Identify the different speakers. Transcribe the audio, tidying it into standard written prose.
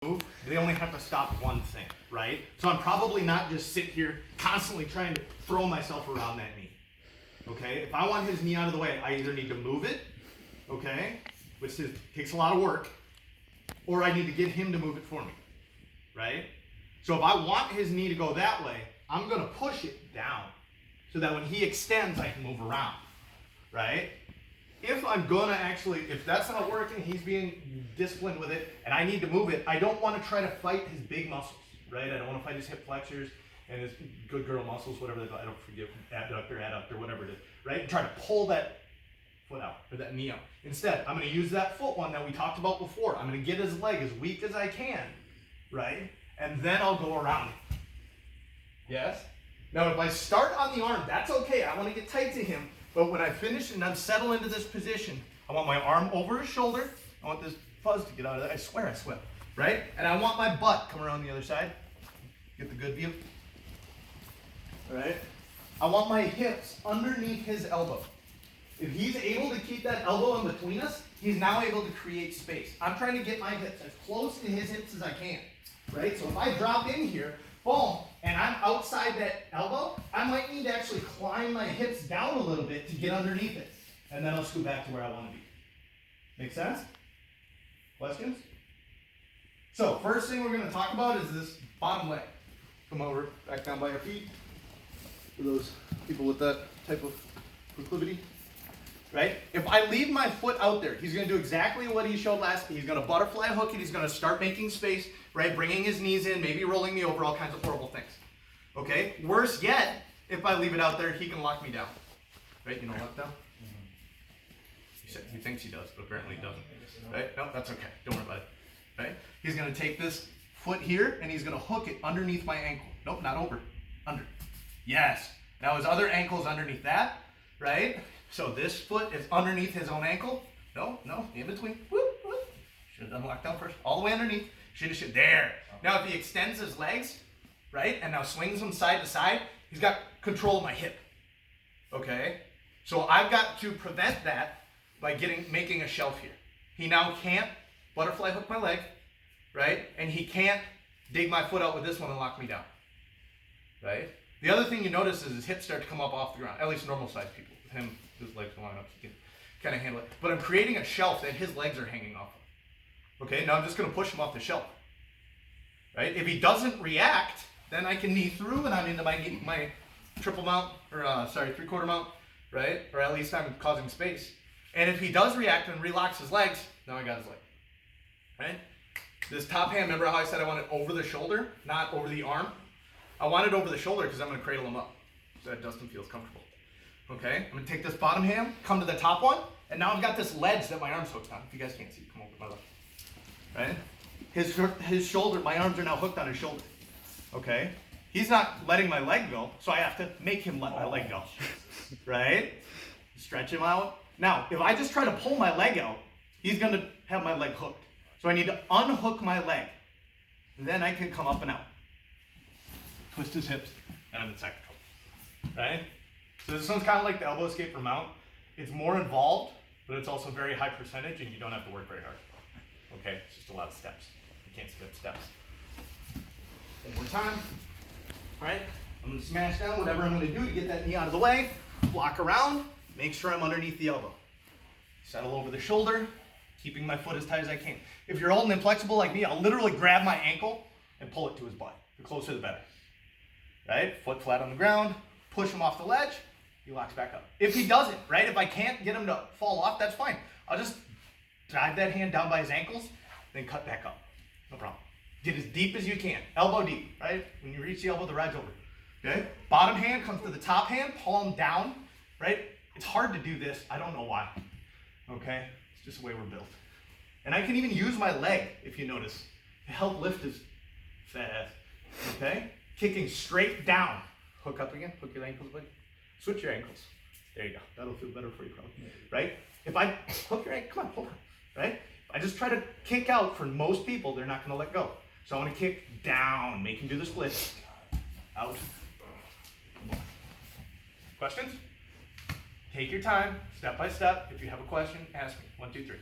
Speaker 1: move, they only have to stop one thing, right? So I'm probably not just sit here constantly trying to throw myself around that knee. Okay, if I want his knee out of the way, I either need to move it, okay, which takes a lot of work, or I need to get him to move it for me, right? So if I want his knee to go that way, I'm gonna push it down so that when he extends, I can move around, right? If I'm gonna actually, if that's not working, he's being disciplined with it, and I need to move it, I don't wanna try to fight his big muscles, right? I don't wanna fight his hip flexors and his good girl muscles, whatever they call, I don't forget, adductor, whatever it is, right? And try to pull that foot out, or that knee out. Instead, I'm gonna use that foot one that we talked about before. I'm gonna get his leg as weak as I can, right? And then I'll go around it. Yes? Now if I start on the arm, that's okay, I wanna get tight to him, but when I finish and I'm settled into this position, I want my arm over his shoulder, I want this fuzz to get out of there, I swear I swim, right? And I want my butt come around the other side, get the good view. All right? I want my hips underneath his elbow. If he's able to keep that elbow in between us, he's now able to create space. I'm trying to get my hips as close to his hips as I can, right? So if I drop in here, boom, and I'm outside that elbow, I might need to actually climb my hips down a little bit to get underneath it. And then I'll scoot back to where I want to be. Make sense? Questions? So first thing we're going to talk about is this bottom leg. Come over, back down by your feet. For those people with that type of proclivity, right? If I leave my foot out there, he's going to do exactly what he showed last. He's going to butterfly hook it. He's going to start making space, right? Bringing his knees in, maybe rolling me over, all kinds of horrible things. Okay? Worse yet, if I leave it out there, he can lock me down. Right? You know lockdown? He thinks he does, but apparently he doesn't. Right? No, that's okay. Don't worry about it. Right? He's going to take this foot here and he's going to hook it underneath my ankle. Nope, not over. Under. Yes. Now his other ankle's underneath that, right? So this foot is underneath his own ankle. No, in between. Whoop, whoop. Should have done lockdown first. All the way underneath. Should. There. Now if he extends his legs, right, and now swings them side to side, he's got control of my hip. Okay? So I've got to prevent that by making a shelf here. He now can't butterfly hook my leg, right? And he can't dig my foot out with this one and lock me down, right? The other thing you notice is his hips start to come up off the ground, at least normal sized people. With him, his legs are long enough, he can kind of handle it. But I'm creating a shelf that his legs are hanging off of. Okay, now I'm just gonna push him off the shelf, right? If he doesn't react, then I can knee through and I'm into my triple mount, or 3/4 mount, right? Or at least I'm causing space. And if he does react and relocks his legs, now I got his leg, right? This top hand, remember how I said I want it over the shoulder, not over the arm? I want it over the shoulder because I'm going to cradle him up so that Dustin feels comfortable. Okay, I'm going to take this bottom hand, come to the top one, and now I've got this ledge that my arm's hooked on. If you guys can't see, come over to my left. Right? His shoulder, my arms are now hooked on his shoulder. Okay? He's not letting my leg go, so I have to make him let my leg go. Right? Stretch him out. Now, if I just try to pull my leg out, he's going to have my leg hooked. So I need to unhook my leg. And then I can come up and out. Twist his hips, and I'm in side control. Right? So this one's kind of like the elbow escape for mount. It's more involved, but it's also very high percentage, and you don't have to work very hard. Okay? It's just a lot of steps. You can't skip steps. One more time. Right? I'm going to smash down whatever I'm going to do to get that knee out of the way. Block around. Make sure I'm underneath the elbow. Settle over the shoulder, keeping my foot as tight as I can. If you're old and inflexible like me, I'll literally grab my ankle and pull it to his butt. The closer the better. Right? Foot flat on the ground, push him off the ledge, he locks back up. If he doesn't, right? If I can't get him to fall off, that's fine. I'll just drive that hand down by his ankles, then cut back up. No problem. Get as deep as you can. Elbow deep, right? When you reach the elbow, the ride's over. Okay? Bottom hand comes to the top hand, palm down, right? It's hard to do this. I don't know why. Okay? It's just the way we're built. And I can even use my leg, if you notice, to help lift his fat ass. Okay? Kicking straight down. Hook up again. Hook your ankles, buddy. Switch your ankles. There you go. That'll feel better for you, probably. Right? If I hook your ankle, come on, hold on. Right? If I just try to kick out, for most people, they're not going to let go. So I want to kick down. Make him do the split. Out. Questions? Take your time, step by step. If you have a question, ask me. 1, 2, 3.